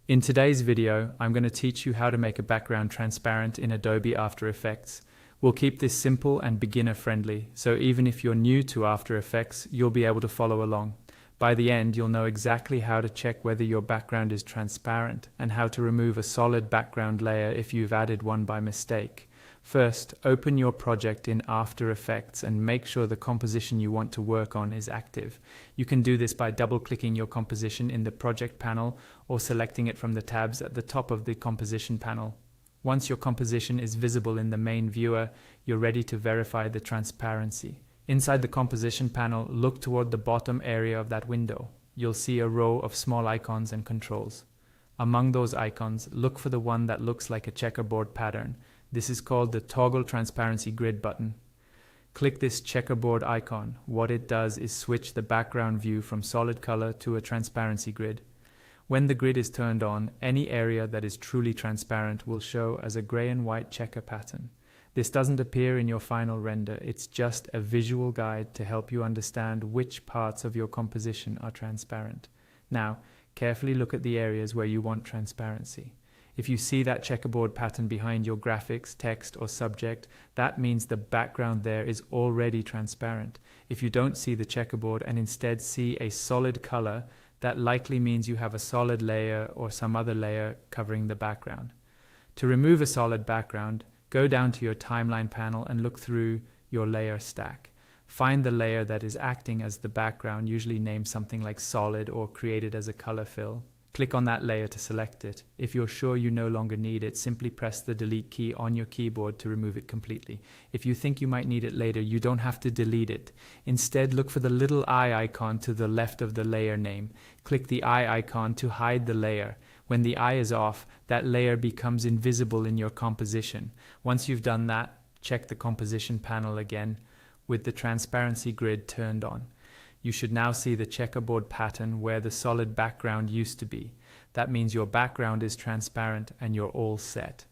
In today's video, I'm going to teach you how to make a background transparent in Adobe After Effects. We'll keep this simple and beginner-friendly, so even if you're new to After Effects, you'll be able to follow along. By the end, you'll know exactly how to check whether your background is transparent and how to remove a solid background layer if you've added one by mistake. First, open your project in After Effects and make sure the composition you want to work on is active. You can do this by double-clicking your composition in the project panel or selecting it from the tabs at the top of the composition panel. Once your composition is visible in the main viewer, you're ready to verify the transparency. Inside the composition panel, look toward the bottom area of that window. You'll see a row of small icons and controls. Among those icons, look for the one that looks like a checkerboard pattern. This is called the Toggle Transparency Grid button. Click this checkerboard icon. What it does is switch the background view from solid color to a transparency grid. When the grid is turned on, any area that is truly transparent will show as a gray and white checker pattern. This doesn't appear in your final render, it's just a visual guide to help you understand which parts of your composition are transparent. Now, carefully look at the areas where you want transparency. If you see that checkerboard pattern behind your graphics, text, or subject, that means the background there is already transparent. If you don't see the checkerboard and instead see a solid color, that likely means you have a solid layer or some other layer covering the background. To remove a solid background, go down to your timeline panel and look through your layer stack. Find the layer that is acting as the background, usually named something like solid or created as a color fill. Click on that layer to select it. If you're sure you no longer need it, simply press the delete key on your keyboard to remove it completely. If you think you might need it later, you don't have to delete it. Instead, look for the little eye icon to the left of the layer name. Click the eye icon to hide the layer. When the eye is off, that layer becomes invisible in your composition. Once you've done that, check the composition panel again with the transparency grid turned on. You should now see the checkerboard pattern where the solid background used to be. That means your background is transparent and you're all set.